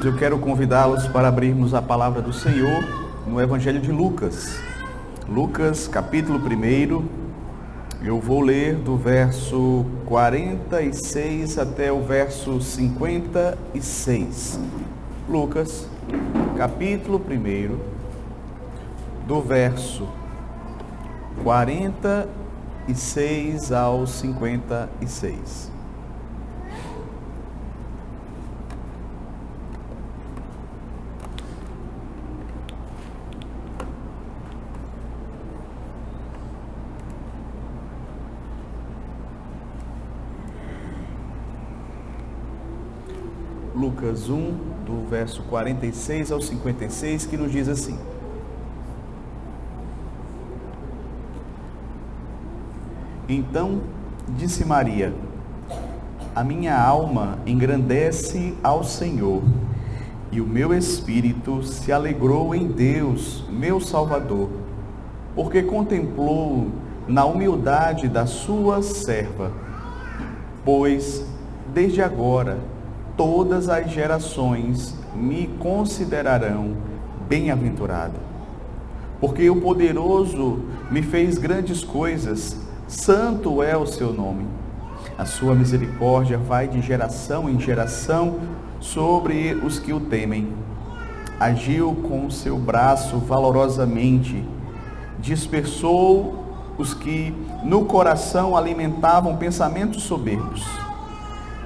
Eu quero convidá-los para abrirmos a palavra do Senhor no Evangelho de Lucas. Lucas, capítulo 1, eu vou ler do verso 46 até o verso 56. Lucas, capítulo 1, do verso 46 ao 56. Lucas 1, do verso 46 ao 56, que nos diz assim: Então disse Maria: A minha alma engrandece ao Senhor, e o meu espírito se alegrou em Deus, meu Salvador, porque contemplou na humildade da sua serva. Pois desde agora todas as gerações me considerarão bem-aventurada, porque o poderoso me fez grandes coisas, santo é o seu nome. A sua misericórdia vai de geração em geração sobre os que o temem. Agiu com o seu braço valorosamente, dispersou os que no coração alimentavam pensamentos soberbos.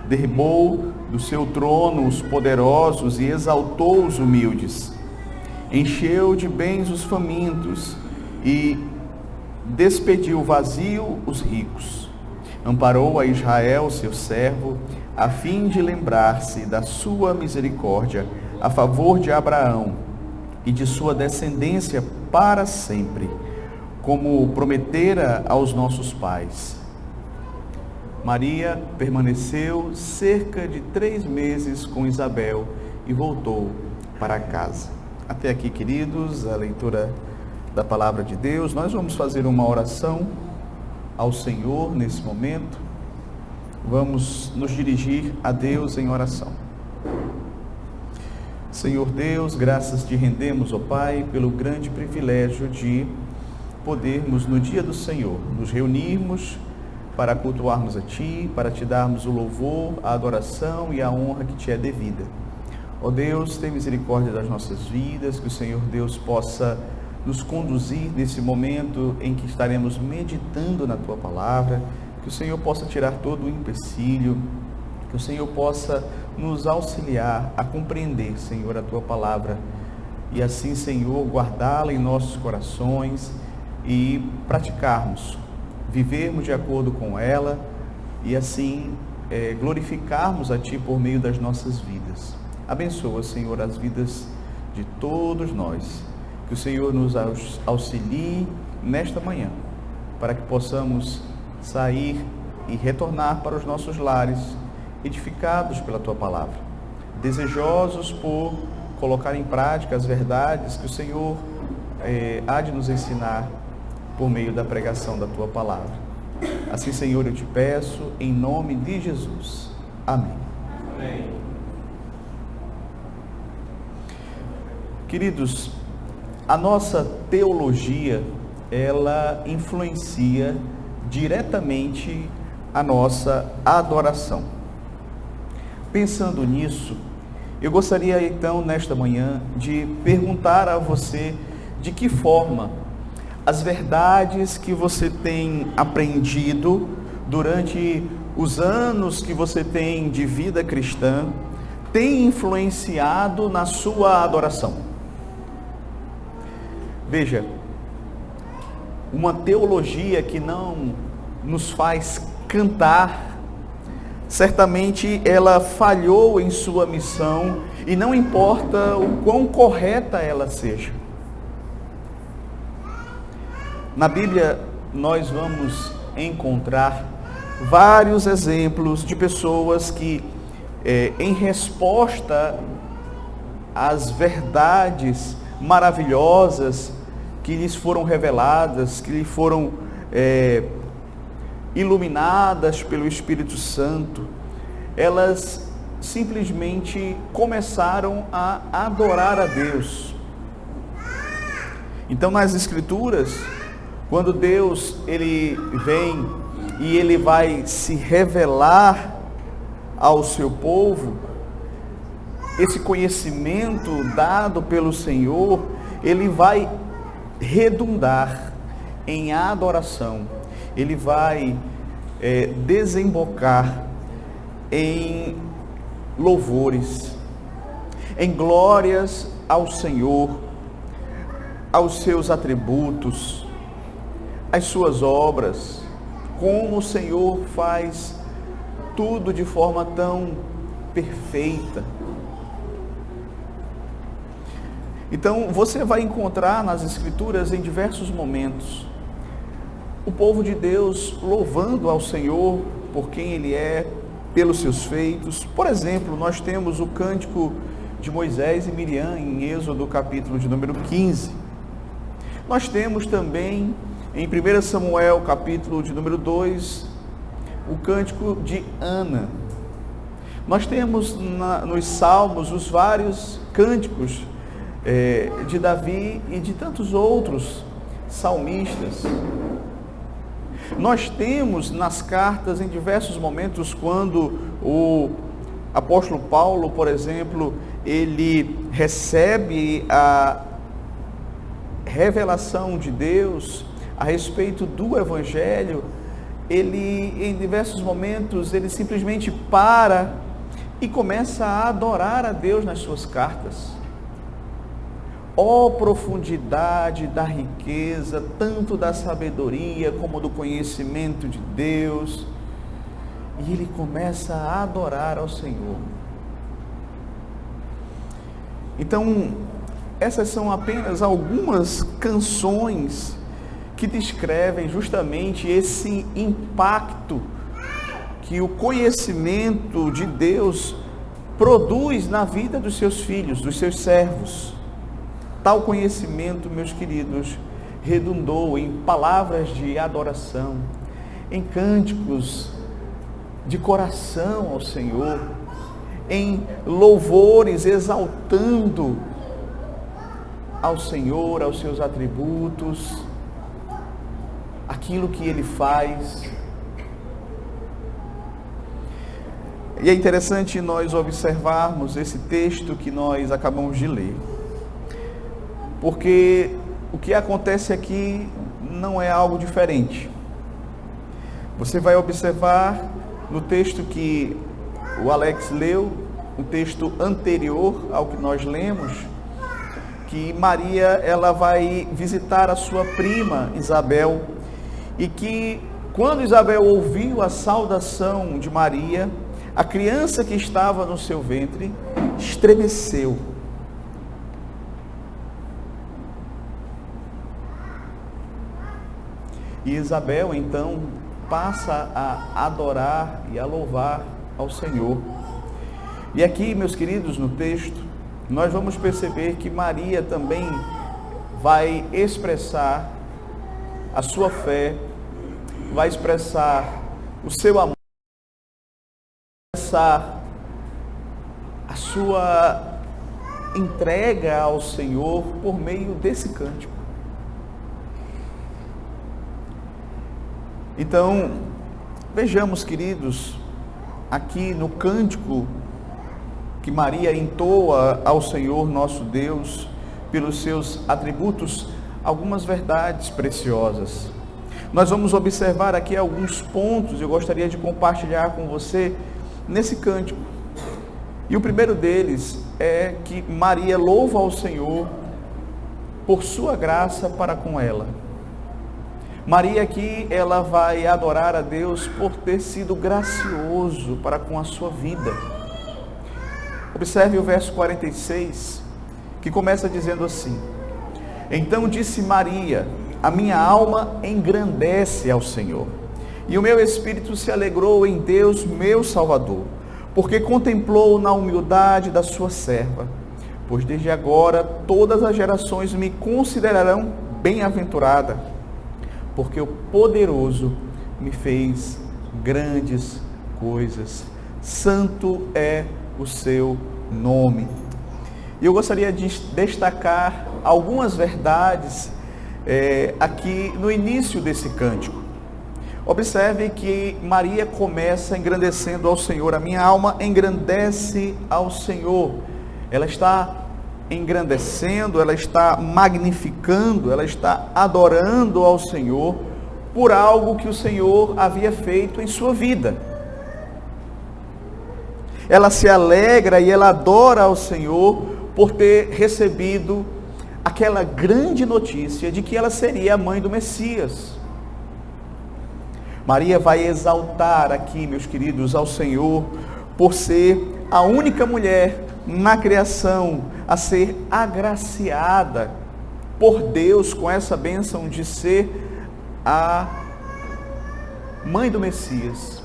Derribou do seu trono os poderosos e exaltou os humildes. Encheu de bens os famintos e despediu vazio os ricos. Amparou a Israel, seu servo, a fim de lembrar-se da sua misericórdia a favor de Abraão e de sua descendência para sempre, como prometera aos nossos pais. Maria permaneceu cerca de 3 meses com Isabel e voltou para casa. Até aqui, queridos, a leitura da palavra de Deus. Nós vamos fazer uma oração ao Senhor nesse momento. Vamos nos dirigir a Deus em oração. Senhor Deus, graças te rendemos, ó Pai, pelo grande privilégio de podermos, no dia do Senhor, nos reunirmos para cultuarmos a Ti, para Te darmos o louvor, a adoração e a honra que Te é devida. Ó Deus, tem misericórdia das nossas vidas, que o Senhor Deus possa nos conduzir nesse momento em que estaremos meditando na Tua Palavra, que o Senhor possa tirar todo o empecilho, que o Senhor possa nos auxiliar a compreender, Senhor, a Tua Palavra, e assim, Senhor, guardá-la em nossos corações e praticarmos, vivermos de acordo com ela e assim glorificarmos a Ti por meio das nossas vidas. Abençoa, Senhor, as vidas de todos nós. Que o Senhor nos auxilie nesta manhã, para que possamos sair e retornar para os nossos lares, edificados pela Tua Palavra, desejosos por colocar em prática as verdades que o Senhor há de nos ensinar por meio da pregação da Tua Palavra. Assim, Senhor, eu te peço, em nome de Jesus. Amém. Amém. Queridos, a nossa teologia, ela influencia diretamente a nossa adoração. Pensando nisso, eu gostaria então, nesta manhã, de perguntar a você de que forma as verdades que você tem aprendido durante os anos que você tem de vida cristã têm influenciado na sua adoração. Veja, uma teologia que não nos faz cantar, certamente ela falhou em sua missão, e não importa o quão correta ela seja. Na Bíblia, nós vamos encontrar vários exemplos de pessoas que, em resposta às verdades maravilhosas que lhes foram reveladas, que lhe foram iluminadas pelo Espírito Santo, elas simplesmente começaram a adorar a Deus. Então, nas Escrituras, quando Deus ele vem e ele vai se revelar ao seu povo, esse conhecimento dado pelo Senhor, ele vai redundar em adoração, ele vai desembocar em louvores, em glórias ao Senhor, aos seus atributos, às suas obras, como o Senhor faz tudo de forma tão perfeita. Então, você vai encontrar nas Escrituras em diversos momentos o povo de Deus louvando ao Senhor por quem Ele é, pelos seus feitos. Por exemplo, nós temos o cântico de Moisés e Miriam em Êxodo capítulo de número 15. Nós temos também em 1 Samuel capítulo de número 2, o cântico de Ana. Nós temos nos Salmos os vários cânticos de Davi e de tantos outros salmistas. Nós temos nas cartas em diversos momentos, quando o apóstolo Paulo, por exemplo, ele recebe a revelação de Deus a respeito do Evangelho, ele em diversos momentos, ele simplesmente para e começa a adorar a Deus nas suas cartas. Ó profundidade da riqueza, tanto da sabedoria como do conhecimento de Deus. E ele começa a adorar ao Senhor. Então, essas são apenas algumas canções que descrevem justamente esse impacto que o conhecimento de Deus produz na vida dos seus filhos, dos seus servos. Tal conhecimento, meus queridos, redundou em palavras de adoração, em cânticos de coração ao Senhor, em louvores exaltando ao Senhor, aos seus atributos, aquilo que Ele faz. E é interessante nós observarmos esse texto que nós acabamos de ler, porque o que acontece aqui não é algo diferente. Você vai observar no texto que o Alex leu, um texto anterior ao que nós lemos, que Maria ela vai visitar a sua prima Isabel, e que quando Isabel ouviu a saudação de Maria, a criança que estava no seu ventre estremeceu. E Isabel, então, passa a adorar e a louvar ao Senhor. E aqui, meus queridos, no texto, nós vamos perceber que Maria também vai expressar a sua fé, vai expressar o seu amor, vai expressar a sua entrega ao Senhor por meio desse cântico. Então, vejamos, queridos, aqui no cântico que Maria entoa ao Senhor nosso Deus, pelos seus atributos, algumas verdades preciosas. Nós vamos observar aqui alguns pontos, eu gostaria de compartilhar com você nesse cântico. E o primeiro deles é que Maria louva ao Senhor por sua graça para com ela. Maria aqui, ela vai adorar a Deus por ter sido gracioso para com a sua vida. Observe o verso 46, que começa dizendo assim: Então disse Maria, a minha alma engrandece ao Senhor, e o meu espírito se alegrou em Deus, meu Salvador, porque contemplou na humildade da sua serva. Pois desde agora todas as gerações me considerarão bem-aventurada, porque o poderoso me fez grandes coisas. Santo é o seu nome. E eu gostaria de destacar algumas verdades aqui no início desse cântico. Observe que Maria começa engrandecendo ao Senhor. A minha alma engrandece ao Senhor. Ela está engrandecendo, ela está magnificando, ela está adorando ao Senhor por algo que o Senhor havia feito em sua vida. Ela se alegra e ela adora ao Senhor por ter recebido aquela grande notícia de que ela seria a mãe do Messias. Maria vai exaltar aqui, meus queridos, ao Senhor por ser a única mulher na criação a ser agraciada por Deus com essa bênção de ser a mãe do Messias.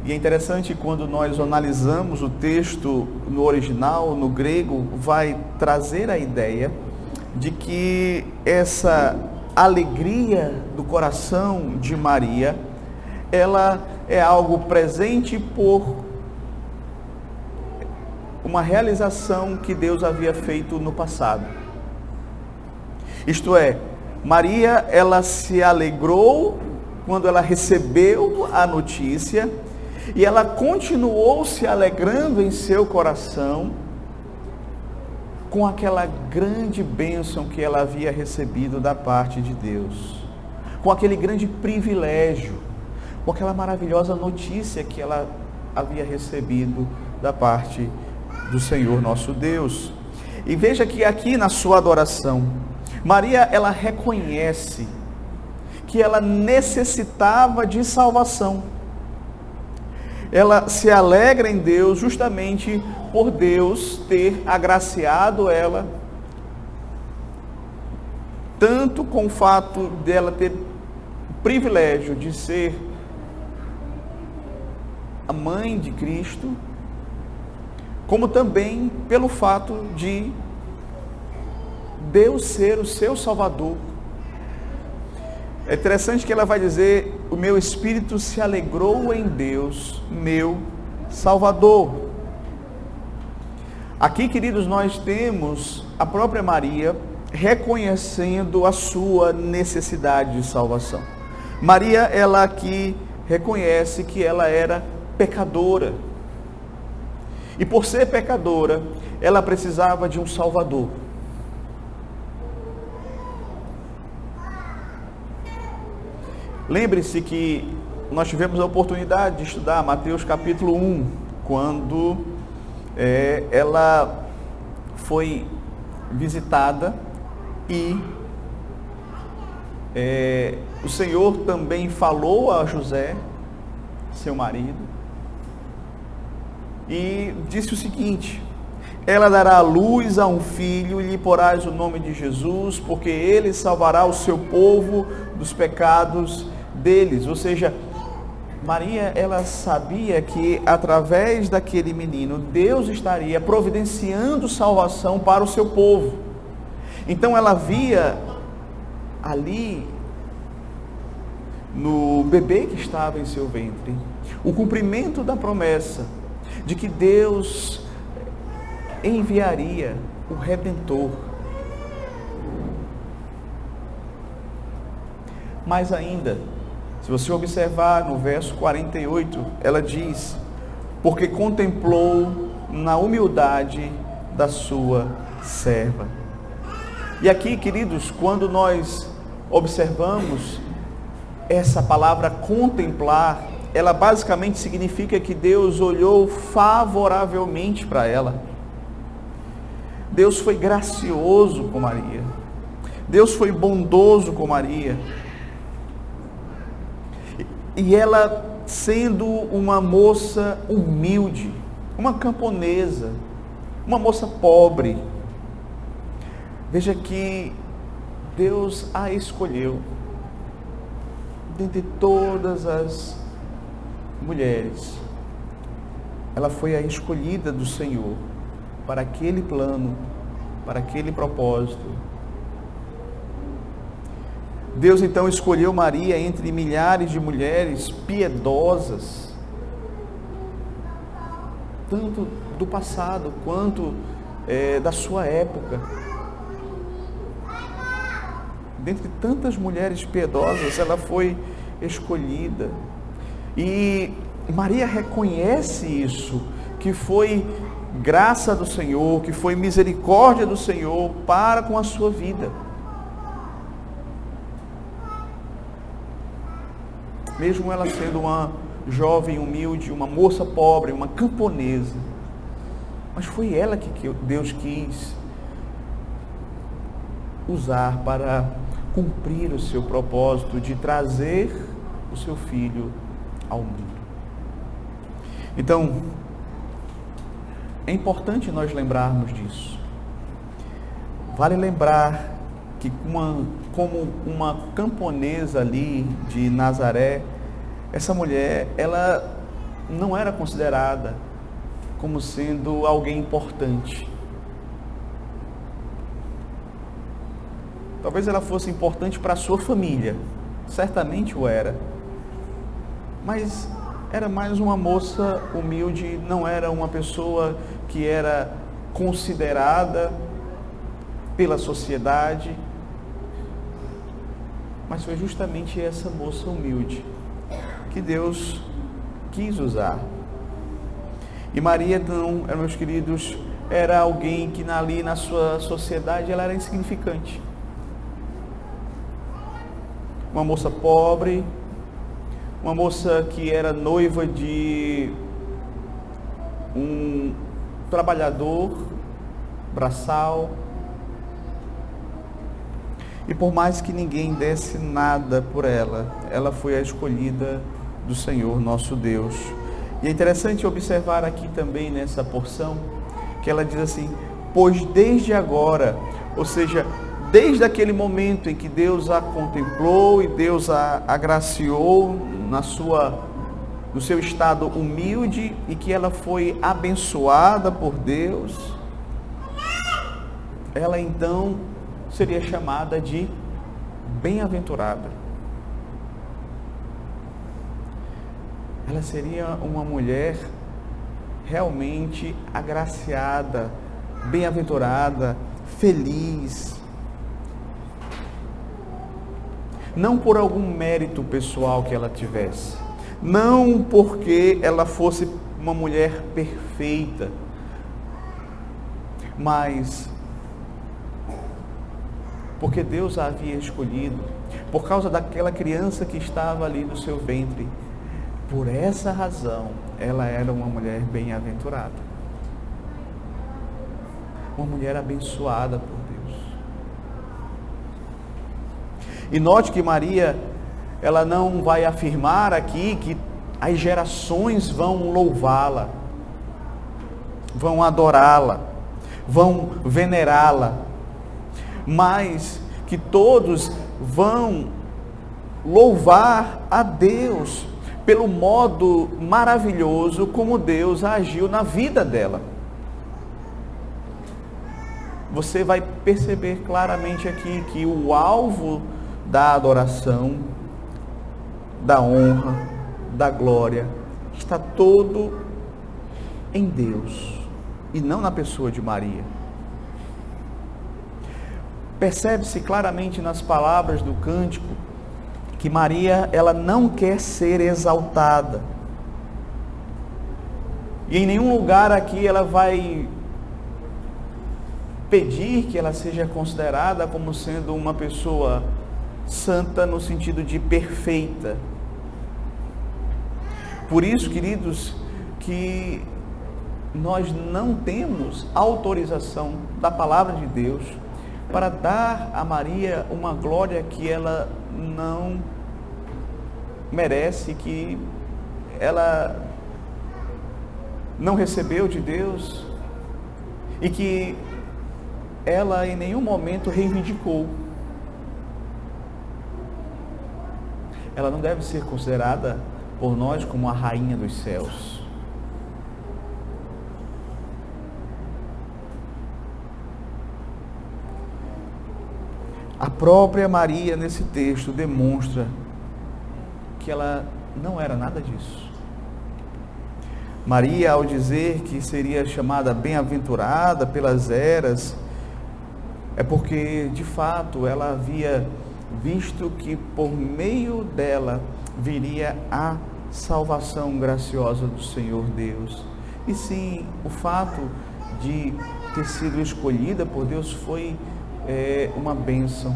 E é interessante quando nós analisamos o texto no original, no grego, vai trazer a ideia de que essa alegria do coração de Maria, ela é algo presente por uma realização que Deus havia feito no passado. Isto é, Maria, ela se alegrou quando ela recebeu a notícia e ela continuou se alegrando em seu coração com aquela grande bênção que ela havia recebido da parte de Deus, com aquele grande privilégio, com aquela maravilhosa notícia que ela havia recebido da parte do Senhor nosso Deus. E veja que aqui na sua adoração, Maria, ela reconhece que ela necessitava de salvação. Ela se alegra em Deus justamente por Deus ter agraciado ela, tanto com o fato dela ter o privilégio de ser a mãe de Cristo, como também pelo fato de Deus ser o seu Salvador. É interessante que ela vai dizer: o meu espírito se alegrou em Deus, meu Salvador. Aqui, queridos, nós temos a própria Maria reconhecendo a sua necessidade de salvação. Maria, ela aqui reconhece que ela era pecadora. E por ser pecadora, ela precisava de um Salvador. Lembre-se que nós tivemos a oportunidade de estudar Mateus capítulo 1, quando ela foi visitada e o Senhor também falou a José, seu marido, e disse o seguinte: ela dará à luz a um filho e lhe porás o nome de Jesus, porque ele salvará o seu povo dos pecados deles. Ou seja, Maria, ela sabia que através daquele menino, Deus estaria providenciando salvação para o seu povo. Então ela via ali, no bebê que estava em seu ventre, o cumprimento da promessa de que Deus enviaria o Redentor. Mais ainda, se você observar no verso 48, ela diz: porque contemplou na humildade da sua serva. E aqui, queridos, quando nós observamos essa palavra contemplar, ela basicamente significa que Deus olhou favoravelmente para ela. Deus foi gracioso com Maria. Deus foi bondoso com Maria. E ela, sendo uma moça humilde, uma camponesa, uma moça pobre, veja que Deus a escolheu dentre todas as mulheres. Ela foi a escolhida do Senhor para aquele plano, para aquele propósito. Deus então escolheu Maria entre milhares de mulheres piedosas, tanto do passado quanto da sua época. Dentre tantas mulheres piedosas, ela foi escolhida. E Maria reconhece isso, que foi graça do Senhor, que foi misericórdia do Senhor para com a sua vida. Mesmo ela sendo uma jovem humilde, uma moça pobre, uma camponesa, mas foi ela que Deus quis usar para cumprir o seu propósito de trazer o seu filho ao mundo. Então, é importante nós lembrarmos disso. Vale lembrar que como uma camponesa ali de Nazaré, essa mulher, ela não era considerada como sendo alguém importante. Talvez ela fosse importante para a sua família, certamente o era, mas era mais uma moça humilde, não era uma pessoa que era considerada pela sociedade, mas foi justamente essa moça humilde que Deus quis usar. E Maria, então, meus queridos, era alguém que ali na sua sociedade ela era insignificante. Uma moça pobre, uma moça que era noiva de um trabalhador braçal. E por mais que ninguém desse nada por ela, ela foi a escolhida do Senhor, nosso Deus. E é interessante observar aqui também nessa porção, que ela diz assim, pois desde agora, ou seja, desde aquele momento em que Deus a contemplou e Deus a agraciou no seu estado humilde e que ela foi abençoada por Deus, ela então seria chamada de bem-aventurada. Ela seria uma mulher realmente agraciada, bem-aventurada, feliz. Não por algum mérito pessoal que ela tivesse, não porque ela fosse uma mulher perfeita, mas porque Deus a havia escolhido, por causa daquela criança que estava ali no seu ventre. Por essa razão, ela era uma mulher bem-aventurada, uma mulher abençoada por Deus. E note que Maria, ela não vai afirmar aqui que as gerações vão louvá-la, vão adorá-la, vão venerá-la, mas que todos vão louvar a Deus pelo modo maravilhoso como Deus agiu na vida dela. Você vai perceber claramente aqui que o alvo da adoração, da honra, da glória, está todo em Deus e não na pessoa de Maria. Percebe-se claramente nas palavras do cântico que Maria, ela não quer ser exaltada. E em nenhum lugar aqui ela vai pedir que ela seja considerada como sendo uma pessoa santa no sentido de perfeita. Por isso, queridos, que nós não temos autorização da palavra de Deus para dar a Maria uma glória que ela não merece, que ela não recebeu de Deus e que ela em nenhum momento reivindicou. Ela não deve ser considerada por nós como a rainha dos céus. A própria Maria, nesse texto, demonstra que ela não era nada disso. Maria, ao dizer que seria chamada bem-aventurada pelas eras, é porque, de fato, ela havia visto que por meio dela viria a salvação graciosa do Senhor Deus. E sim, o fato de ter sido escolhida por Deus foi uma bênção.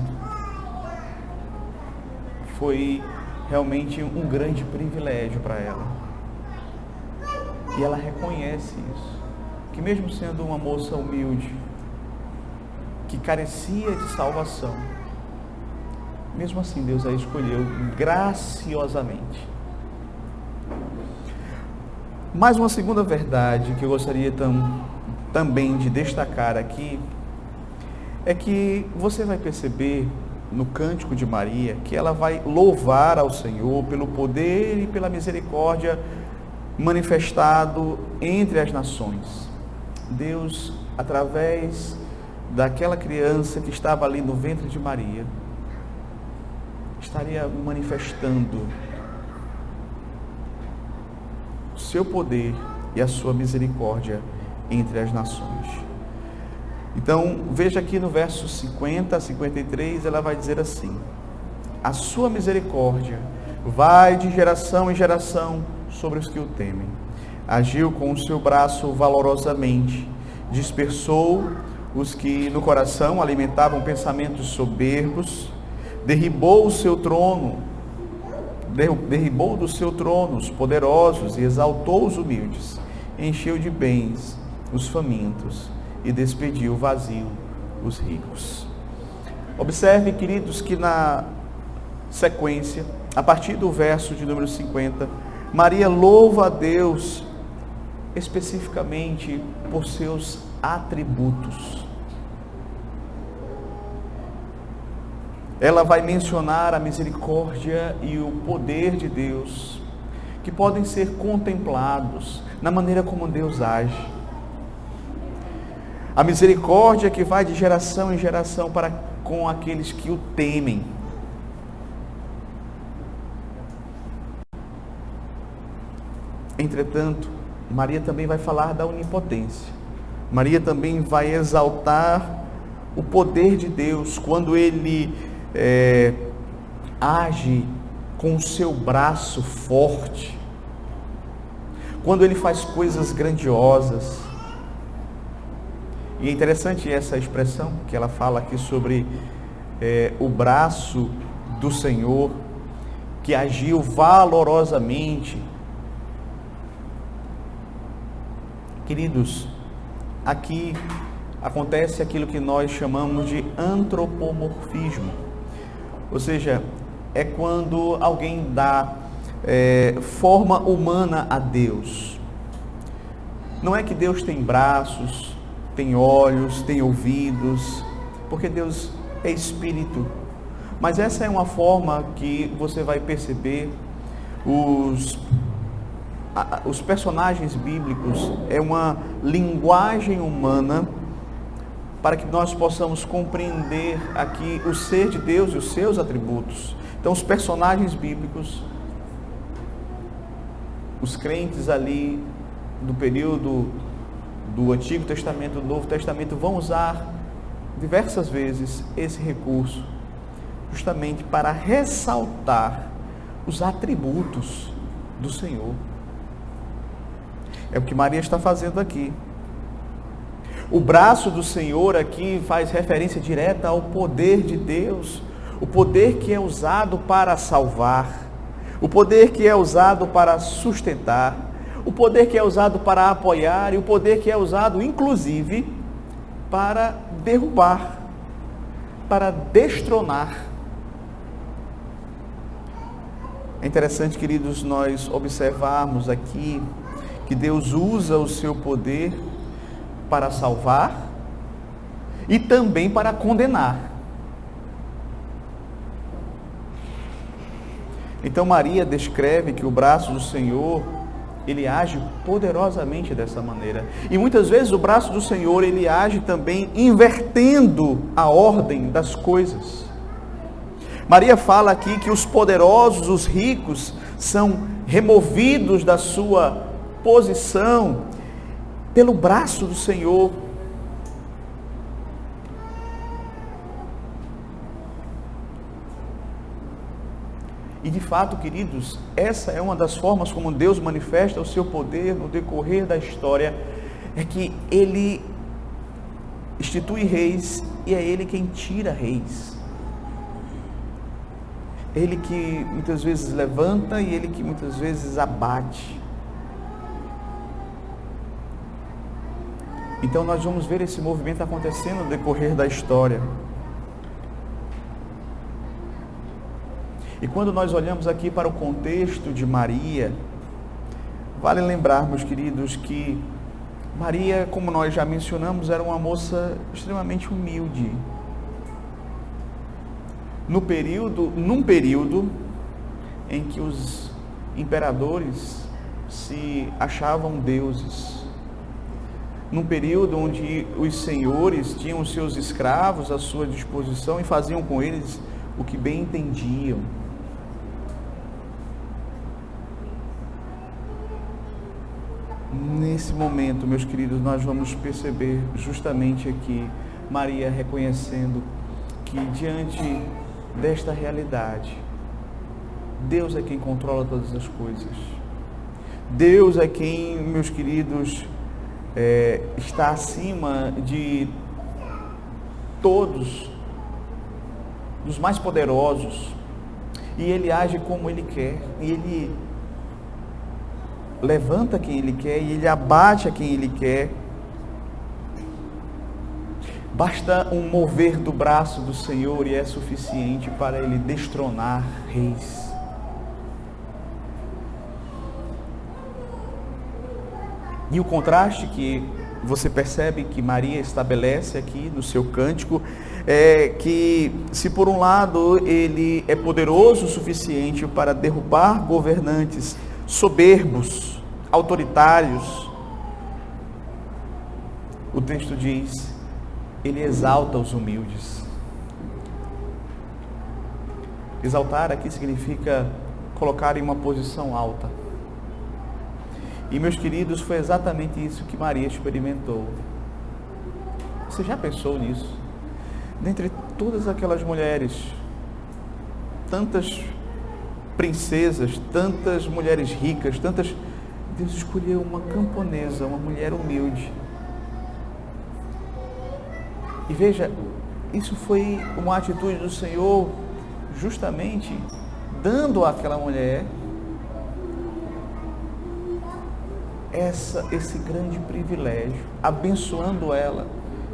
Foi realmente um grande privilégio para ela. E ela reconhece isso, que mesmo sendo uma moça humilde, que carecia de salvação, mesmo assim Deus a escolheu graciosamente. Mais uma segunda verdade que eu gostaria também de destacar aqui, é que você vai perceber no Cântico de Maria, que ela vai louvar ao Senhor pelo poder e pela misericórdia manifestado entre as nações. Deus, através daquela criança que estava ali no ventre de Maria, estaria manifestando o seu poder e a sua misericórdia entre as nações. Então, veja aqui no verso 50 a 53, ela vai dizer assim: a sua misericórdia vai de geração em geração sobre os que o temem. Agiu com o seu braço valorosamente, dispersou os que no coração alimentavam pensamentos soberbos, derribou do seu trono os poderosos e exaltou os humildes, encheu de bens os famintos e despediu vazio os ricos. Observe, queridos, que na sequência, a partir do verso de número 50, Maria louva a Deus especificamente por seus atributos. Ela vai mencionar a misericórdia e o poder de Deus, que podem ser contemplados na maneira como Deus age. A misericórdia que vai de geração em geração para com aqueles que o temem. Entretanto, Maria também vai falar da onipotência. Maria também vai exaltar o poder de Deus quando Ele age com o seu braço forte, quando Ele faz coisas grandiosas. E é interessante essa expressão que ela fala aqui sobre o braço do Senhor, que agiu valorosamente. Queridos, aqui acontece aquilo que nós chamamos de antropomorfismo. Ou seja, é quando alguém dá forma humana a Deus. Não é que Deus tem braços, tem olhos, tem ouvidos, porque Deus é espírito. Mas essa é uma forma que você vai perceber os personagens bíblicos, é uma linguagem humana para que nós possamos compreender aqui o ser de Deus e os seus atributos. Então, os personagens bíblicos, os crentes ali do período do Antigo Testamento, do Novo Testamento, vão usar diversas vezes esse recurso, justamente para ressaltar os atributos do Senhor. É o que Maria está fazendo aqui. O braço do Senhor aqui faz referência direta ao poder de Deus, o poder que é usado para salvar, o poder que é usado para sustentar, o poder que é usado para apoiar e o poder que é usado, inclusive, para derrubar, para destronar. É interessante, queridos, nós observarmos aqui que Deus usa o seu poder para salvar e também para condenar. Então Maria descreve que o braço do Senhor, ele age poderosamente dessa maneira. E muitas vezes o braço do Senhor, ele age também invertendo a ordem das coisas. Maria fala aqui que os poderosos, os ricos, são removidos da sua posição pelo braço do Senhor. E de fato, queridos, essa é uma das formas como Deus manifesta o seu poder no decorrer da história, é que Ele institui reis e é Ele quem tira reis. Ele que muitas vezes levanta e Ele que muitas vezes abate. Então nós vamos ver esse movimento acontecendo no decorrer da história. E quando nós olhamos aqui para o contexto de Maria, vale lembrar, meus queridos, que Maria, como nós já mencionamos, era uma moça extremamente humilde. Num período em que os imperadores se achavam deuses, num período onde os senhores tinham os seus escravos à sua disposição e faziam com eles o que bem entendiam. Nesse momento, meus queridos, nós vamos perceber justamente aqui Maria reconhecendo que diante desta realidade, Deus é quem controla todas as coisas. Deus é quem, meus queridos, está acima de todos, dos mais poderosos, e Ele age como Ele quer, e Ele levanta quem Ele quer e Ele abate a quem Ele quer. Basta um mover do braço do Senhor e é suficiente para Ele destronar reis. E o contraste que você percebe que Maria estabelece aqui no seu cântico é que, se por um lado Ele é poderoso o suficiente para derrubar governantes soberbos, autoritários, o texto diz, Ele exalta os humildes. Exaltar aqui significa colocar em uma posição alta. E, meus queridos, foi exatamente isso que Maria experimentou. Você já pensou nisso? Dentre todas aquelas mulheres, tantas princesas, tantas mulheres ricas, Deus escolheu uma camponesa, uma mulher humilde. E veja, isso foi uma atitude do Senhor, justamente dando àquela mulher esse grande privilégio, abençoando ela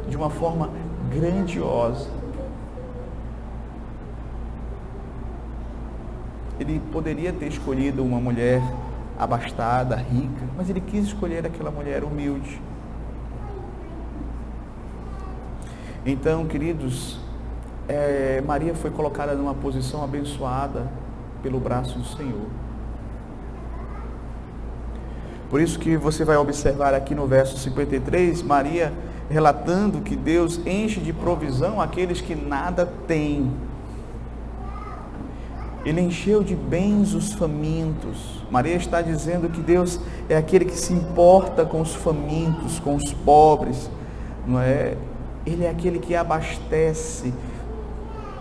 de uma forma grandiosa. Ele poderia ter escolhido uma mulher abastada, rica, mas Ele quis escolher aquela mulher humilde. Então, queridos, Maria foi colocada numa posição abençoada pelo braço do Senhor. Por isso que você vai observar aqui no verso 53, Maria relatando que Deus enche de provisão aqueles que nada têm. Ele encheu de bens os famintos. Maria está dizendo que Deus é aquele que se importa com os famintos, com os pobres, não é? Ele é aquele que abastece,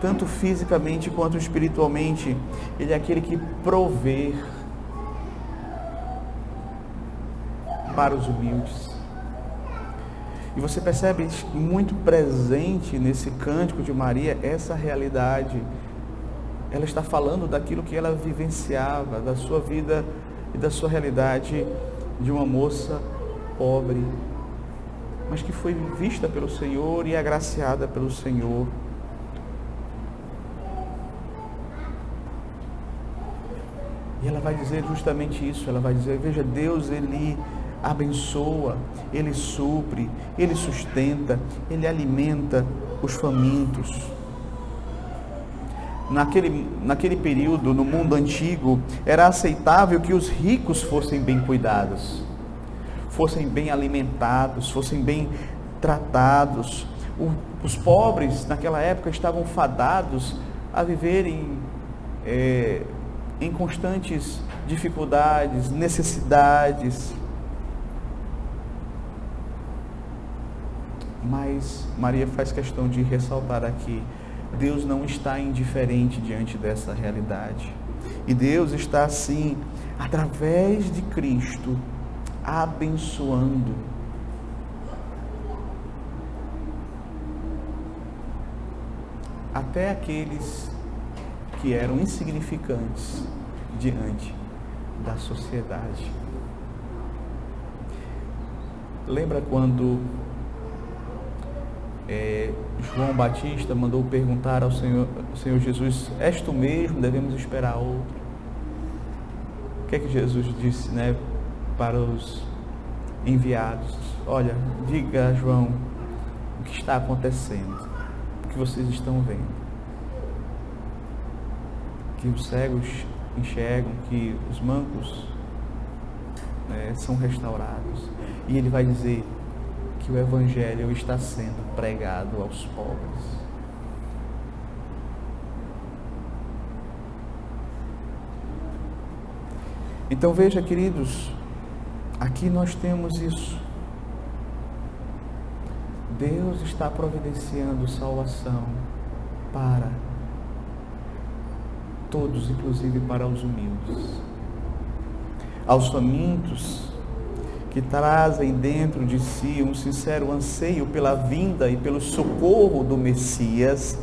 tanto fisicamente quanto espiritualmente. Ele é aquele que provê para os humildes. E você percebe muito presente nesse cântico de Maria essa realidade. Ela está falando daquilo que ela vivenciava, da sua vida e da sua realidade de uma moça pobre, mas que foi vista pelo Senhor e agraciada pelo Senhor. E ela vai dizer justamente isso, ela vai dizer, veja, Deus, Ele abençoa, Ele supre, Ele sustenta, Ele alimenta os famintos. Naquele período, no mundo antigo, era aceitável que os ricos fossem bem cuidados, fossem bem alimentados, fossem bem tratados. Os pobres, naquela época, estavam fadados a viverem em constantes dificuldades, necessidades. Mas Maria faz questão de ressaltar aqui: Deus não está indiferente diante dessa realidade. E Deus está, assim, através de Cristo, abençoando. Até aqueles que eram insignificantes diante da sociedade. Lembra quando João Batista mandou perguntar ao Senhor Jesus: és tu mesmo? Devemos esperar outro? O que é que Jesus disse, para os enviados? Olha, diga a João o que está acontecendo, o que vocês estão vendo. Que os cegos enxergam, que os mancos são restaurados. E ele vai dizer que o Evangelho está sendo pregado aos pobres. Então veja, queridos, aqui nós temos isso. Deus está providenciando salvação para todos, inclusive para os humildes. Aos famintos, que trazem dentro de si um sincero anseio pela vinda e pelo socorro do Messias,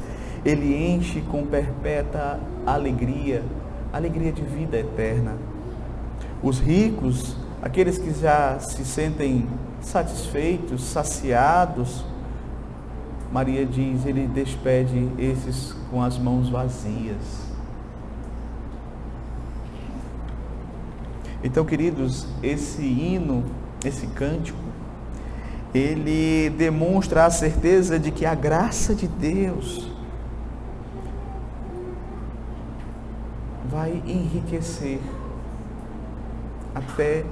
Ele enche com perpétua alegria, alegria de vida eterna. Os ricos, aqueles que já se sentem satisfeitos, saciados, Maria diz, Ele despede esses com as mãos vazias. Então, queridos, esse hino, esse cântico, ele demonstra a certeza de que a graça de Deus vai enriquecer até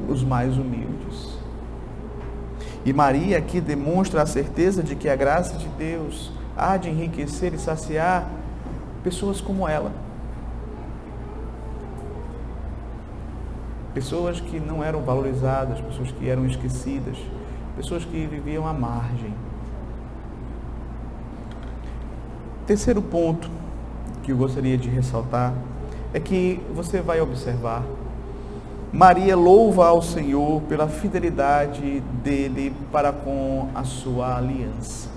os mais humildes. E Maria aqui demonstra a certeza de que a graça de Deus há de enriquecer e saciar pessoas como ela. Pessoas que não eram valorizadas, pessoas que eram esquecidas, pessoas que viviam à margem. Terceiro ponto que eu gostaria de ressaltar é que você vai observar, Maria louva ao Senhor pela fidelidade dele para com a sua aliança.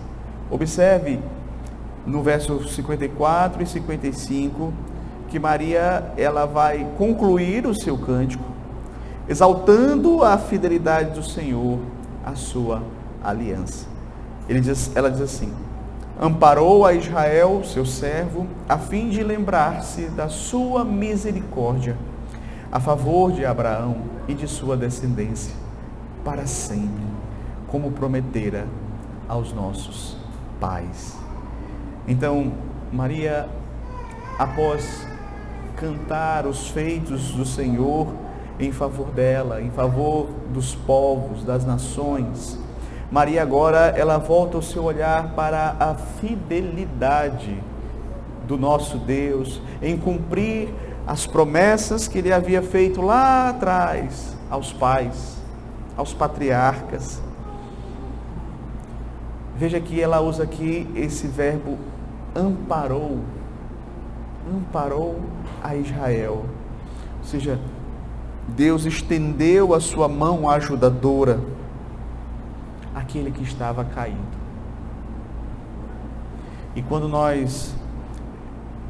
Observe no verso 54 e 55 que Maria ela vai concluir o seu cântico exaltando a fidelidade do Senhor, a sua aliança. Ela diz assim: amparou a Israel, seu servo, a fim de lembrar-se da sua misericórdia, a favor de Abraão e de sua descendência, para sempre, como prometera aos nossos pais. Então, Maria, após cantar os feitos do Senhor em favor dela, em favor dos povos, das nações, Maria agora, ela volta o seu olhar para a fidelidade do nosso Deus em cumprir as promessas que Ele havia feito lá atrás aos pais, aos patriarcas. Veja que ela usa aqui esse verbo amparou a Israel, ou seja, Deus estendeu a sua mão ajudadora àquele que estava caído. E quando nós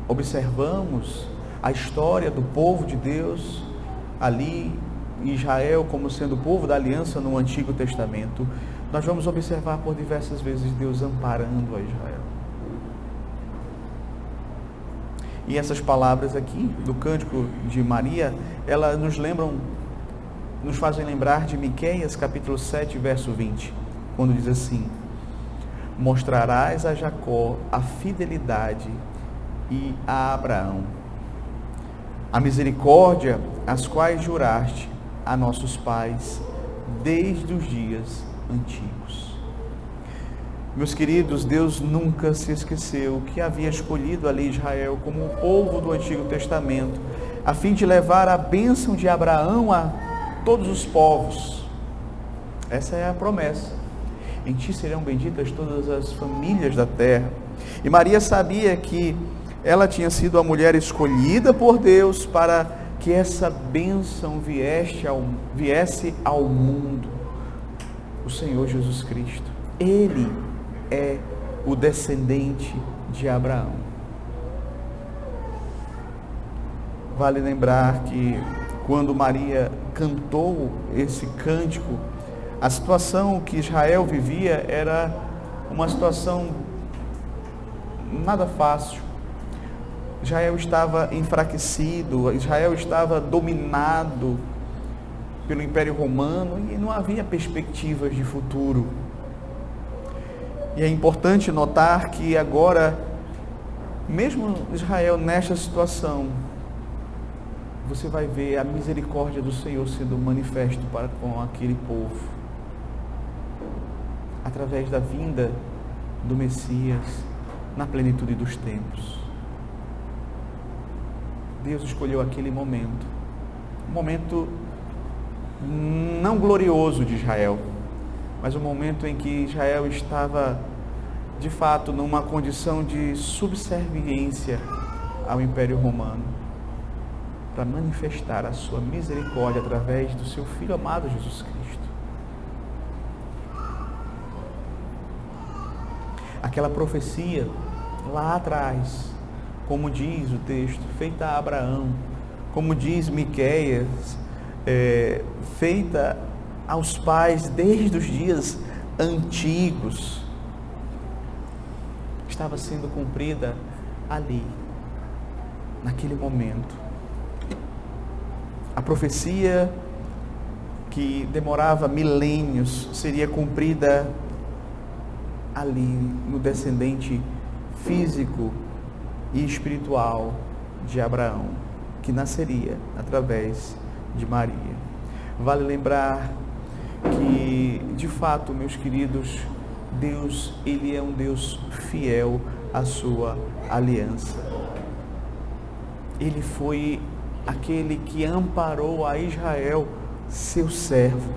observamos a história do povo de Deus ali, Israel como sendo o povo da aliança no Antigo Testamento, nós vamos observar por diversas vezes Deus amparando a Israel. E essas palavras aqui do cântico de Maria, elas nos fazem lembrar de Miqueias capítulo 7, verso 20, quando diz assim: mostrarás a Jacó a fidelidade e a Abraão a misericórdia, as quais juraste a nossos pais desde os dias antigos. Meus queridos, Deus nunca se esqueceu que havia escolhido ali Israel como o povo do Antigo Testamento, a fim de levar a bênção de Abraão a todos os povos. Essa é a promessa. em ti serão benditas todas as famílias da terra. E Maria sabia que ela tinha sido a mulher escolhida por Deus para que essa bênção viesse ao mundo. O Senhor Jesus Cristo, Ele é o descendente de Abraão. Vale lembrar que quando Maria cantou esse cântico, a situação que Israel vivia era uma situação nada fácil. Israel estava enfraquecido, Israel estava dominado pelo Império Romano e não havia perspectivas de futuro. E é importante notar que agora, mesmo Israel nesta situação, você vai ver a misericórdia do Senhor sendo manifesto para com aquele povo, através da vinda do Messias na plenitude dos tempos. Deus escolheu aquele momento, um momento não glorioso de Israel, mas um momento em que Israel estava, de fato, numa condição de subserviência ao Império Romano, para manifestar a sua misericórdia através do seu Filho amado Jesus Cristo. Aquela profecia lá atrás, como diz o texto, feita a Abraão, como diz Miqueias, feita aos pais desde os dias antigos, estava sendo cumprida ali, naquele momento. A profecia que demorava milênios seria cumprida ali, no descendente físico e espiritual de Abraão, que nasceria através de Maria. Vale lembrar que, de fato, meus queridos, Deus, Ele é um Deus fiel à sua aliança. Ele foi aquele que amparou a Israel, seu servo.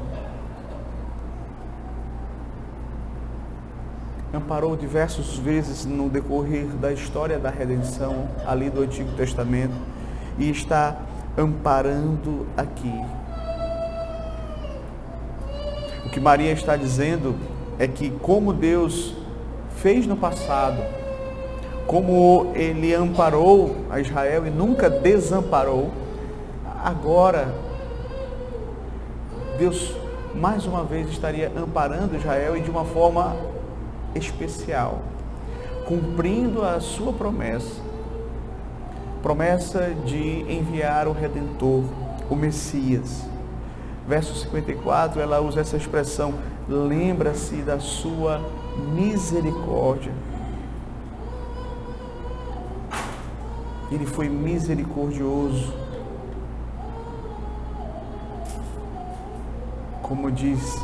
Amparou diversas vezes no decorrer da história da redenção, ali do Antigo Testamento, e está amparando aqui. O que Maria está dizendo é que, como Deus fez no passado, como Ele amparou a Israel e nunca desamparou, agora Deus mais uma vez estaria amparando Israel e de uma forma especial, cumprindo a sua promessa de enviar o Redentor, o Messias. Verso 54, ela usa essa expressão: lembra-se da sua misericórdia. Ele foi misericordioso. Como diz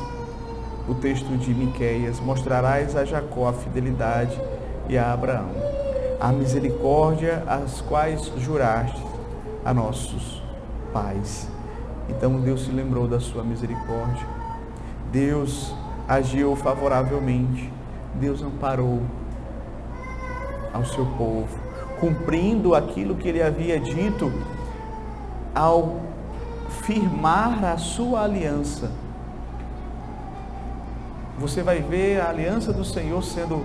o texto de Miqueias: mostrarás a Jacó a fidelidade e a Abraão a misericórdia, as quais juraste a nossos pais. Então Deus se lembrou da sua misericórdia. Deus agiu favoravelmente. Deus amparou ao seu povo, cumprindo aquilo que Ele havia dito ao firmar a sua aliança. Você vai ver a aliança do Senhor sendo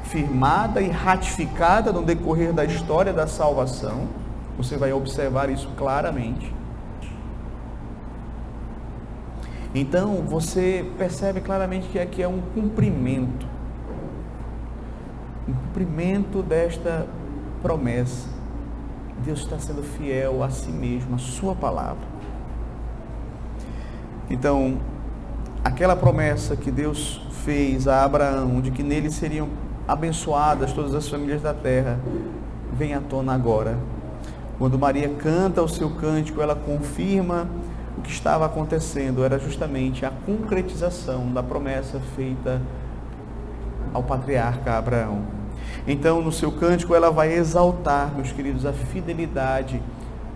firmada e ratificada no decorrer da história da salvação. Você vai observar isso claramente. Então, você percebe claramente que aqui é um cumprimento desta promessa. Deus está sendo fiel a si mesmo, a sua palavra. Então, aquela promessa que Deus fez a Abraão, de que nele seriam abençoadas todas as famílias da terra, vem à tona agora. Quando Maria canta o seu cântico, ela confirma o que estava acontecendo. Era justamente a concretização da promessa feita ao patriarca Abraão. Então, no seu cântico, ela vai exaltar, meus queridos, a fidelidade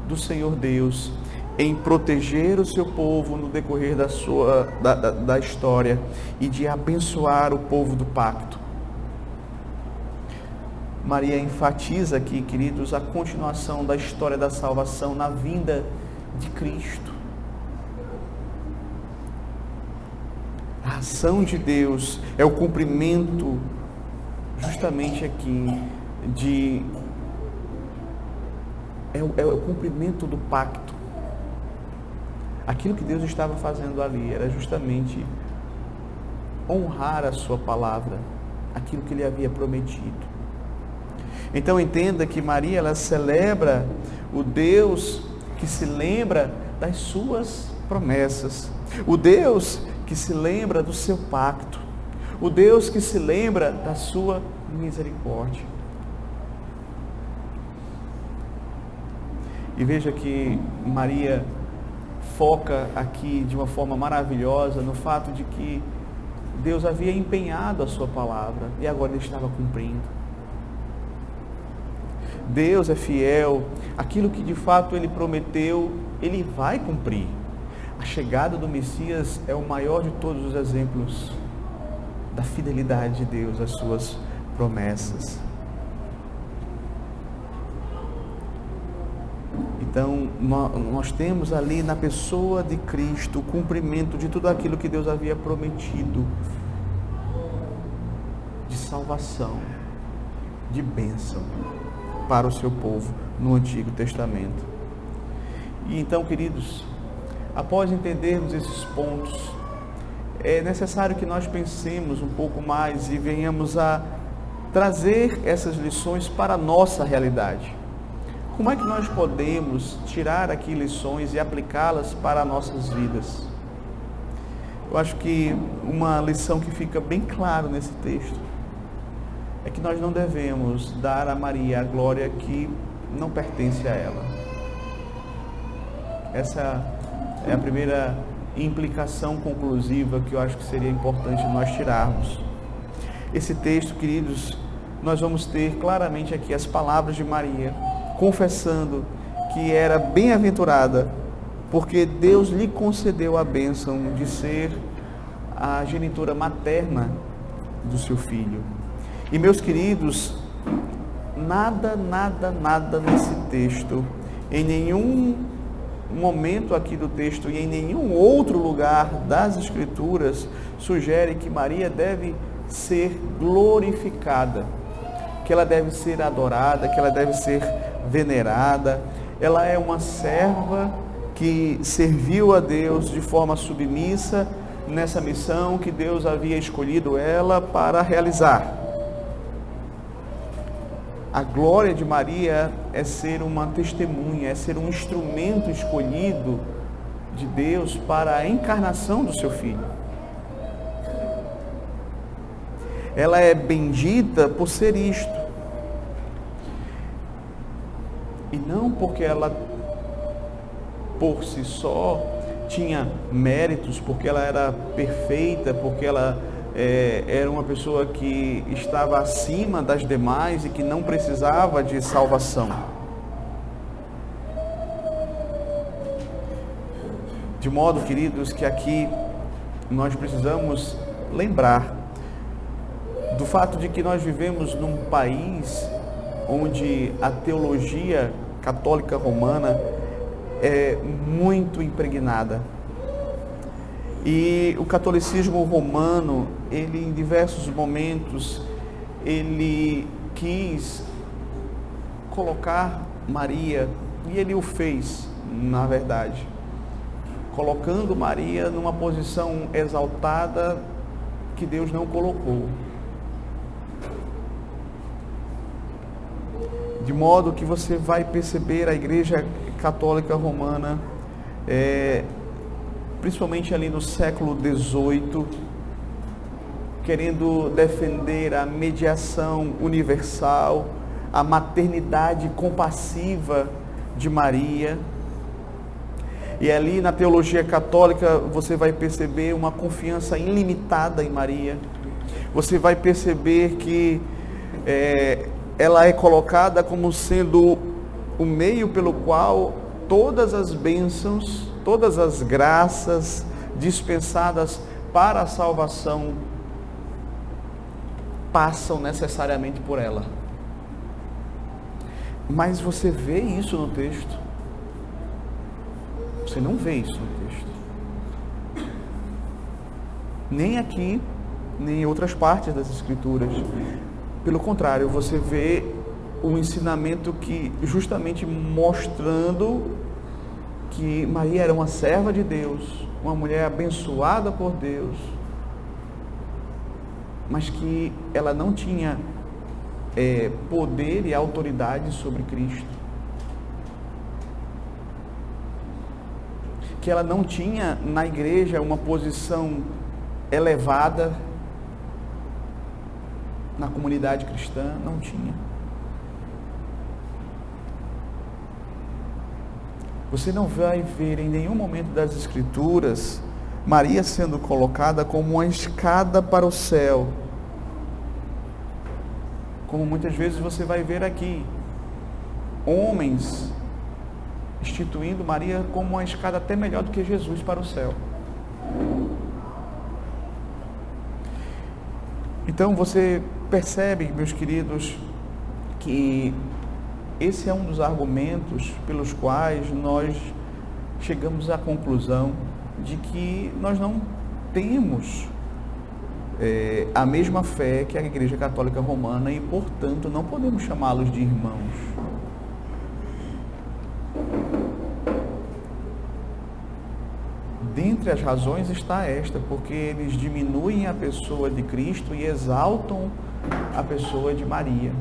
do Senhor Deus em proteger o seu povo no decorrer da história e de abençoar o povo do pacto. Maria enfatiza aqui, queridos, a continuação da história da salvação na vinda de Cristo. A ação de Deus é o cumprimento, justamente aqui, é o cumprimento do pacto. Aquilo que Deus estava fazendo ali era justamente honrar a sua palavra, aquilo que Ele havia prometido. Então entenda que Maria, ela celebra o Deus que se lembra das suas promessas, o Deus que se lembra do seu pacto, o Deus que se lembra da sua misericórdia. E veja que Maria foca aqui de uma forma maravilhosa no fato de que Deus havia empenhado a sua palavra e agora Ele estava cumprindo. Deus é fiel, aquilo que de fato Ele prometeu, Ele vai cumprir. A chegada do Messias é o maior de todos os exemplos da fidelidade de Deus às suas promessas. Então, nós temos ali na pessoa de Cristo o cumprimento de tudo aquilo que Deus havia prometido, de salvação, de bênção para o seu povo no Antigo Testamento. E então, queridos, após entendermos esses pontos, é necessário que nós pensemos um pouco mais e venhamos a trazer essas lições para a nossa realidade. Como é que nós podemos tirar aqui lições e aplicá-las para nossas vidas? Eu acho que uma lição que fica bem claro nesse texto é que nós não devemos dar a Maria a glória que não pertence a ela. Essa é a primeira implicação conclusiva que eu acho que seria importante nós tirarmos. Esse texto, queridos, nós vamos ter claramente aqui as palavras de Maria, confessando que era bem-aventurada, porque Deus lhe concedeu a bênção de ser a genitora materna do seu filho. E meus queridos, nada nesse texto, em nenhum momento aqui do texto e em nenhum outro lugar das Escrituras, sugere que Maria deve ser glorificada, que ela deve ser adorada, que ela deve ser venerada. Ela é uma serva que serviu a Deus de forma submissa nessa missão que Deus havia escolhido ela para realizar. A glória de Maria é ser uma testemunha, é ser um instrumento escolhido de Deus para a encarnação do seu Filho. Ela é bendita por ser isto. E não porque ela, por si só, tinha méritos, porque ela era perfeita, porque ela era uma pessoa que estava acima das demais e que não precisava de salvação. De modo, queridos, que aqui nós precisamos lembrar do fato de que nós vivemos num país onde a teologia católica romana é muito impregnada. E o catolicismo romano, ele em diversos momentos, ele quis colocar Maria, e ele o fez, na verdade, colocando Maria numa posição exaltada que Deus não colocou. De modo que você vai perceber a Igreja Católica Romana, principalmente ali no século XVIII, querendo defender a mediação universal, a maternidade compassiva de Maria. E ali na teologia católica você vai perceber uma confiança ilimitada em Maria. Você vai perceber que ela é colocada como sendo o meio pelo qual todas as bênçãos, todas as graças dispensadas para a salvação passam necessariamente por ela. Mas você vê isso no texto? Você não vê isso no texto. Nem aqui, nem em outras partes das Escrituras. Pelo contrário, você vê um ensinamento que justamente mostrando que Maria era uma serva de Deus, uma mulher abençoada por Deus, mas que ela não tinha poder e autoridade sobre Cristo, que ela não tinha na igreja uma posição elevada na comunidade cristã, não tinha. Você não vai ver em nenhum momento das Escrituras Maria sendo colocada como uma escada para o céu, como muitas vezes você vai ver aqui, homens instituindo Maria como uma escada até melhor do que Jesus para o céu. Então você percebe, meus queridos, que esse é um dos argumentos pelos quais nós chegamos à conclusão de que nós não temos a mesma fé que a Igreja Católica Romana e, portanto, não podemos chamá-los de irmãos. Dentre as razões está esta, porque eles diminuem a pessoa de Cristo e exaltam a pessoa de Maria.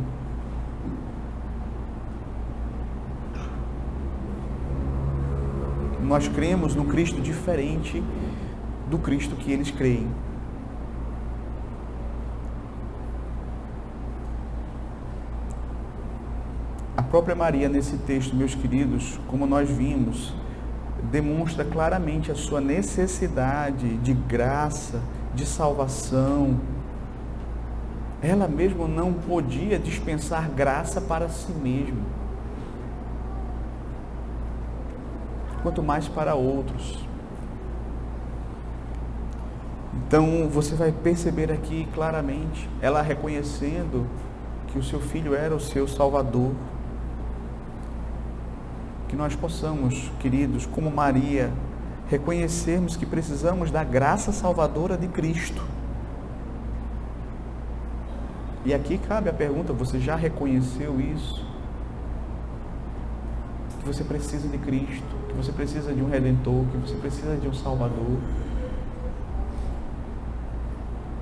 Nós cremos num Cristo diferente do Cristo que eles creem. A própria Maria, nesse texto, meus queridos, como nós vimos, demonstra claramente a sua necessidade de graça, de salvação. Ela mesma não podia dispensar graça para si mesma, quanto mais para outros. Então você vai perceber aqui claramente, ela reconhecendo que o seu filho era o seu Salvador. Que nós possamos, queridos, como Maria, reconhecermos que precisamos da graça salvadora de Cristo. E aqui cabe a pergunta: você já reconheceu isso? Que você precisa de Cristo, que você precisa de um Redentor, que você precisa de um Salvador,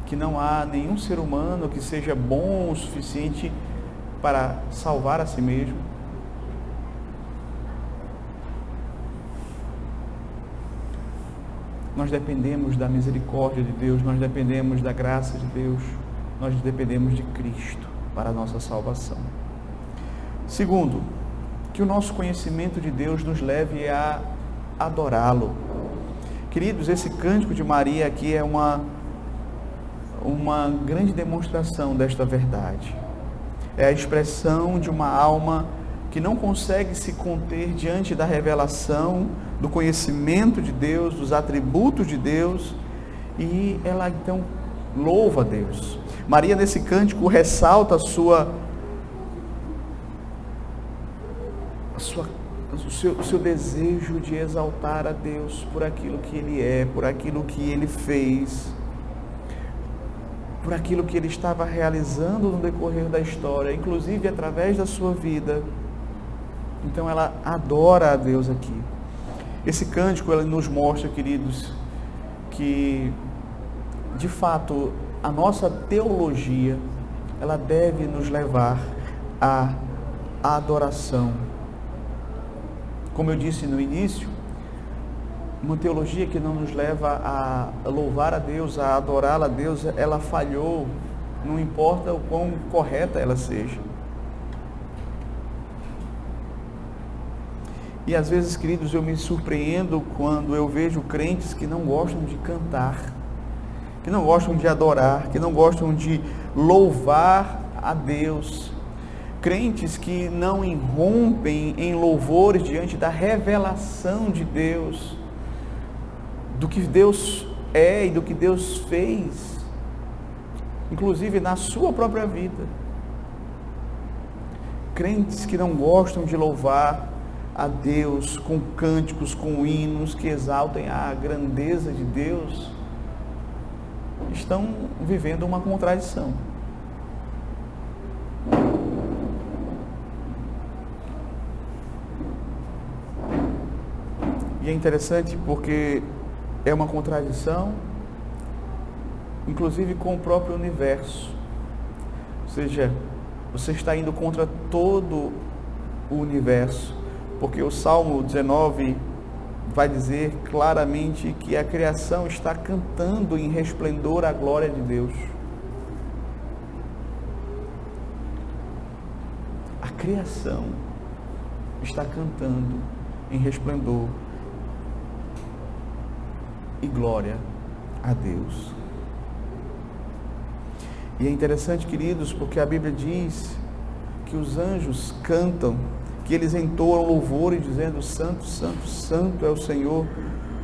que não há nenhum ser humano que seja bom o suficiente para salvar a si mesmo. Nós dependemos da misericórdia de Deus, nós dependemos da graça de Deus, nós dependemos de Cristo para a nossa salvação. Segundo, que o nosso conhecimento de Deus nos leve a adorá-lo. Queridos, esse cântico de Maria aqui é uma grande demonstração desta verdade. É a expressão de uma alma que não consegue se conter diante da revelação, do conhecimento de Deus, dos atributos de Deus, e ela então louva a Deus. Maria, nesse cântico, ressalta o seu desejo de exaltar a Deus por aquilo que Ele é, por aquilo que Ele fez, por aquilo que Ele estava realizando no decorrer da história, inclusive através da sua vida. Então ela adora a Deus aqui. Esse cântico, ele nos mostra, queridos, que de fato a nossa teologia, ela deve nos levar à adoração. Como eu disse no início, uma teologia que não nos leva a louvar a Deus, a adorá-la a Deus, ela falhou, não importa o quão correta ela seja. E às vezes, queridos, eu me surpreendo quando eu vejo crentes que não gostam de cantar, que não gostam de adorar, que não gostam de louvar a Deus, crentes que não irrompem em louvores diante da revelação de Deus, do que Deus é e do que Deus fez, inclusive na sua própria vida. Crentes que não gostam de louvar a Deus com cânticos, com hinos que exaltem a grandeza de Deus, estão vivendo uma contradição. E é interessante porque é uma contradição, inclusive com o próprio universo. Ou seja, você está indo contra todo o universo, porque o Salmo 19 vai dizer claramente que a criação está cantando em resplendor a glória de Deus. A criação está cantando em resplendor e glória a Deus. E é interessante, queridos, porque a Bíblia diz que os anjos cantam, que eles entoam louvores dizendo: Santo, Santo, Santo é o Senhor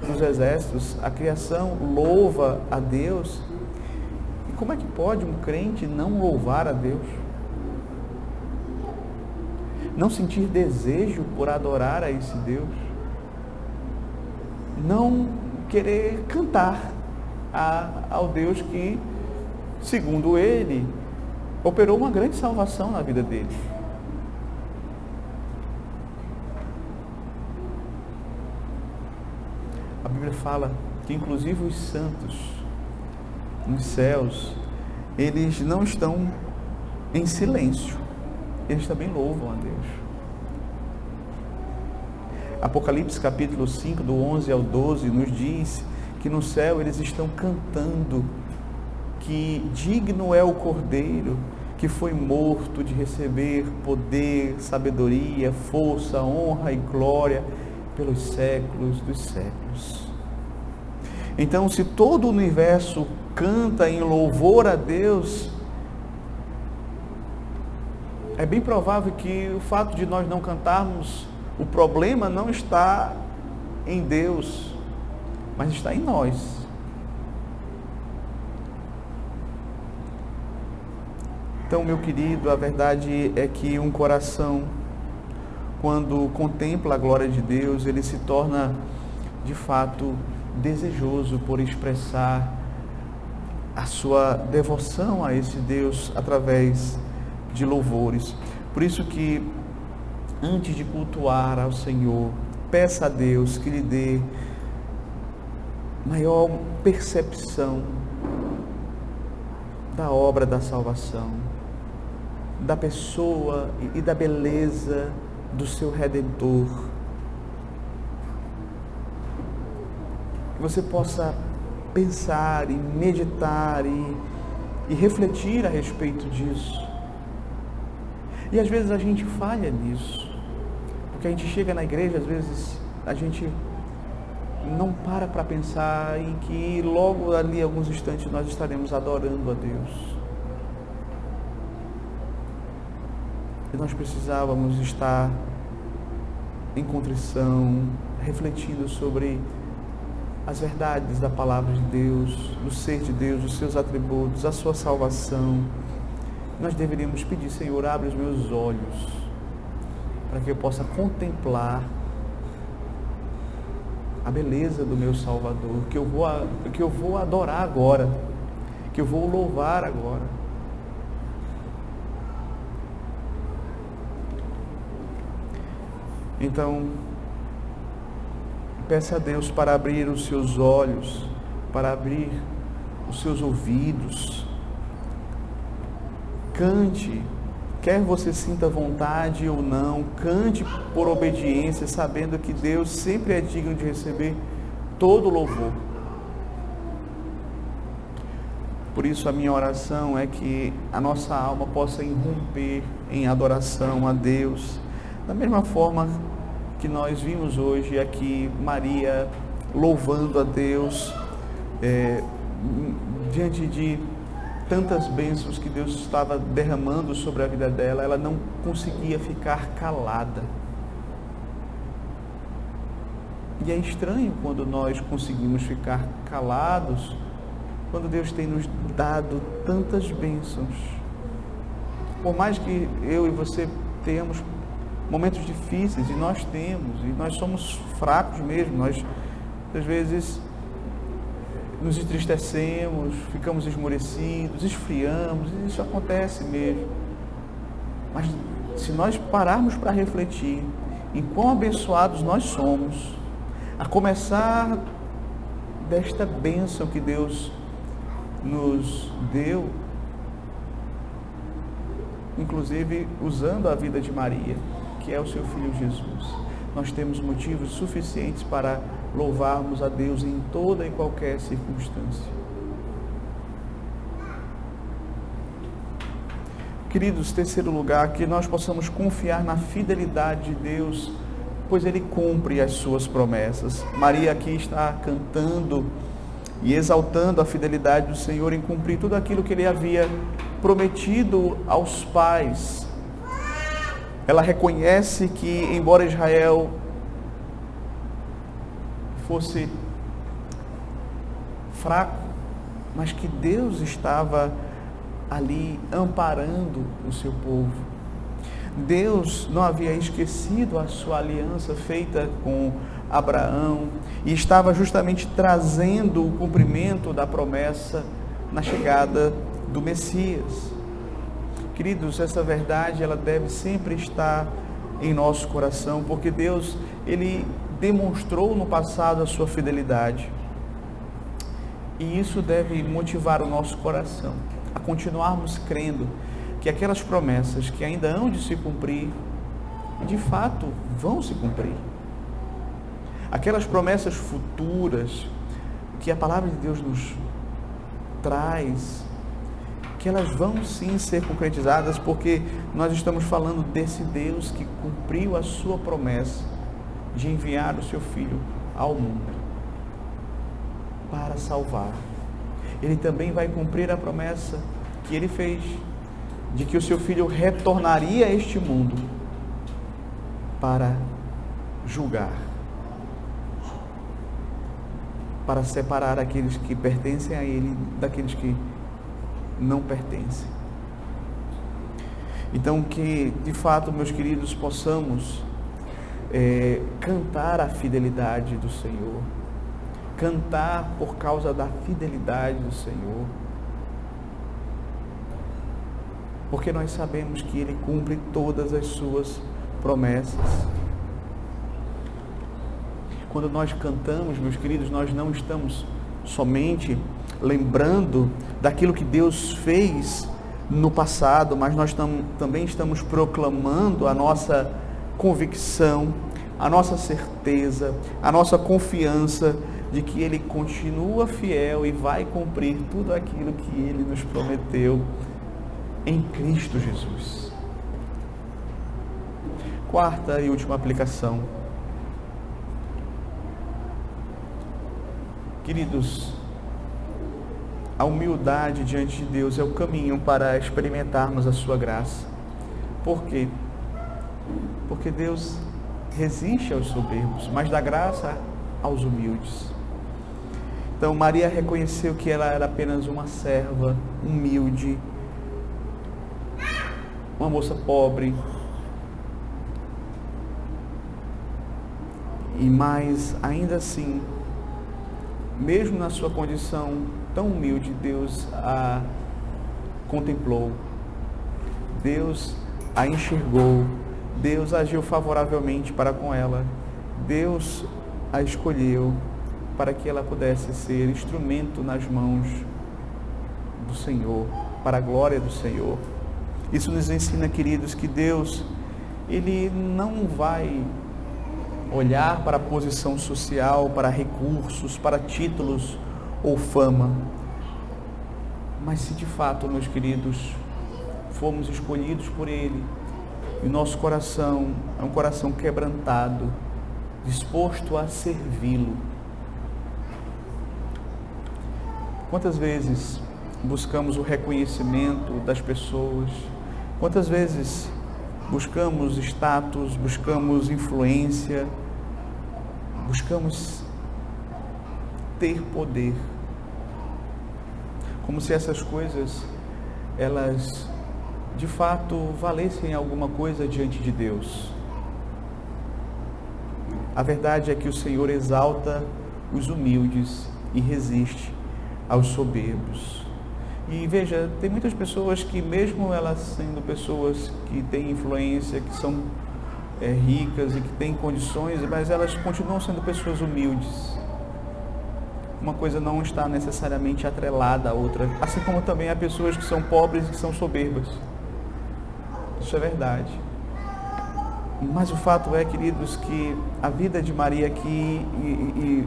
dos exércitos. A criação louva a Deus. E como é que pode um crente não louvar a Deus? Não sentir desejo por adorar a esse Deus? Não querer cantar ao Deus que, segundo ele, operou uma grande salvação na vida dele? A Bíblia fala que inclusive os santos nos céus, eles não estão em silêncio, eles também louvam a Deus. Apocalipse capítulo 5, do 11 ao 12, nos diz que no céu eles estão cantando que digno é o Cordeiro que foi morto de receber poder, sabedoria, força, honra e glória pelos séculos dos séculos. Então, se todo o universo canta em louvor a Deus, é bem provável que o fato de nós não cantarmos, o problema não está em Deus, mas está em nós. Então, meu querido, a verdade é que um coração, quando contempla a glória de Deus, ele se torna, de fato, desejoso por expressar a sua devoção a esse Deus através de louvores. Por isso que, antes de cultuar ao Senhor, peça a Deus que lhe dê maior percepção da obra da salvação, da pessoa e da beleza do seu Redentor. Que você possa pensar e meditar e refletir a respeito disso. E às vezes a gente falha nisso, porque a gente chega na igreja, às vezes a gente não para pensar em que logo ali, alguns instantes, nós estaremos adorando a Deus. E nós precisávamos estar em contrição, refletindo sobre as verdades da palavra de Deus, do ser de Deus, os seus atributos, a sua salvação. Nós deveríamos pedir: Senhor, abre os meus olhos para que eu possa contemplar a beleza do meu Salvador, que eu vou adorar agora, que eu vou louvar agora. Então, peça a Deus para abrir os seus olhos, para abrir os seus ouvidos. Cante, quer você sinta vontade ou não, cante por obediência, sabendo que Deus sempre é digno de receber todo louvor. Por isso a minha oração é que a nossa alma possa irromper em adoração a Deus, da mesma forma que nós vimos hoje aqui Maria louvando a Deus diante de tantas bênçãos que Deus estava derramando sobre a vida dela, ela não conseguia ficar calada. E é estranho quando nós conseguimos ficar calados, quando Deus tem nos dado tantas bênçãos. Por mais que eu e você tenhamos momentos difíceis, e nós temos, e nós somos fracos mesmo, nós às vezes nos entristecemos, ficamos esmorecidos, esfriamos, e isso acontece mesmo. Mas se nós pararmos para refletir em quão abençoados nós somos, a começar desta bênção que Deus nos deu, inclusive usando a vida de Maria, que é o seu filho Jesus, nós temos motivos suficientes para louvarmos a Deus em toda e qualquer circunstância. Queridos, terceiro lugar, que nós possamos confiar na fidelidade de Deus, pois Ele cumpre as suas promessas. Maria aqui está cantando e exaltando a fidelidade do Senhor em cumprir tudo aquilo que Ele havia prometido aos pais. Ela reconhece que, embora Israel fosse fraco, mas que Deus estava ali amparando o seu povo. Deus não havia esquecido a sua aliança feita com Abraão e estava justamente trazendo o cumprimento da promessa na chegada do Messias. Queridos, essa verdade ela deve sempre estar em nosso coração, porque Deus, Ele demonstrou no passado a sua fidelidade. E isso deve motivar o nosso coração a continuarmos crendo que aquelas promessas que ainda hão de se cumprir, de fato vão se cumprir. Aquelas promessas futuras que a palavra de Deus nos traz, que elas vão sim ser concretizadas, porque nós estamos falando desse Deus que cumpriu a sua promessa de enviar o seu Filho ao mundo para salvar. Ele também vai cumprir a promessa que Ele fez, de que o seu Filho retornaria a este mundo para julgar, para separar aqueles que pertencem a Ele daqueles que não pertencem. Então, que de fato, meus queridos, possamos cantar a fidelidade do Senhor, cantar por causa da fidelidade do Senhor, porque nós sabemos que Ele cumpre todas as suas promessas. Quando nós cantamos, meus queridos, nós não estamos somente lembrando daquilo que Deus fez no passado, mas nós também estamos proclamando a nossa convicção, a nossa certeza, a nossa confiança de que Ele continua fiel e vai cumprir tudo aquilo que Ele nos prometeu em Cristo Jesus. Quarta e última aplicação. Queridos, a humildade diante de Deus é o caminho para experimentarmos a sua graça. Por quê? Porque Deus resiste aos soberbos, mas dá graça aos humildes. Então Maria reconheceu que ela era apenas uma serva humilde, uma moça pobre, e mais ainda assim, mesmo na sua condição tão humilde, Deus a contemplou, Deus a enxergou, Deus agiu favoravelmente para com ela, Deus a escolheu para que ela pudesse ser instrumento nas mãos do Senhor, para a glória do Senhor. Isso nos ensina, queridos, que Deus, Ele não vai olhar para a posição social, para recursos, para títulos ou fama. Mas se de fato, meus queridos, fomos escolhidos por Ele, e nosso coração é um coração quebrantado, disposto a servi-lo. Quantas vezes buscamos o reconhecimento das pessoas? Quantas vezes buscamos status, buscamos influência, buscamos ter poder? Como se essas coisas, elas de fato valessem alguma coisa diante de Deus. A verdade é que o Senhor exalta os humildes e resiste aos soberbos. E veja, tem muitas pessoas que, mesmo elas sendo pessoas que têm influência, que são ricas e que têm condições, mas elas continuam sendo pessoas humildes. Uma coisa não está necessariamente atrelada à outra, assim como também há pessoas que são pobres e que são soberbas. Isso é verdade. Mas o fato é, queridos, que a vida de Maria aqui e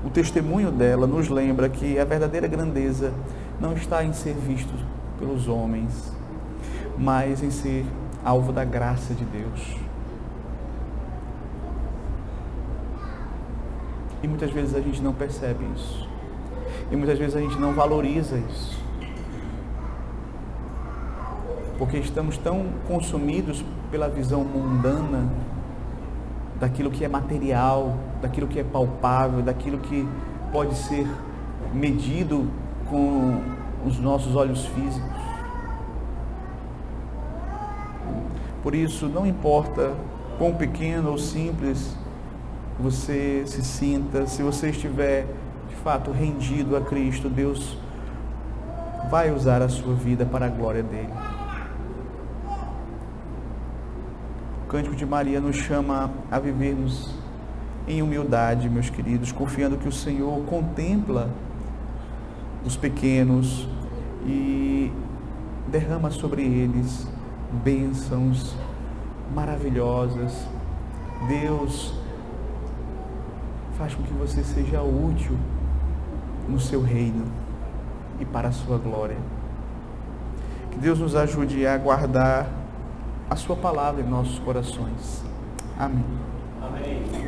o testemunho dela nos lembra que a verdadeira grandeza não está em ser visto pelos homens, mas em ser alvo da graça de Deus. E muitas vezes a gente não percebe isso. E muitas vezes a gente não valoriza isso. Porque estamos tão consumidos pela visão mundana daquilo que é material, daquilo que é palpável, daquilo que pode ser medido com os nossos olhos físicos. Por isso, não importa quão pequeno ou simples você se sinta, se você estiver de fato rendido a Cristo, Deus vai usar a sua vida para a glória dele. O Cântico de Maria nos chama a vivermos em humildade, meus queridos, confiando que o Senhor contempla os pequenos e derrama sobre eles bênçãos maravilhosas. Deus faz com que você seja útil no seu reino e para a sua glória. Que Deus nos ajude a guardar a sua palavra em nossos corações. Amém. Amém.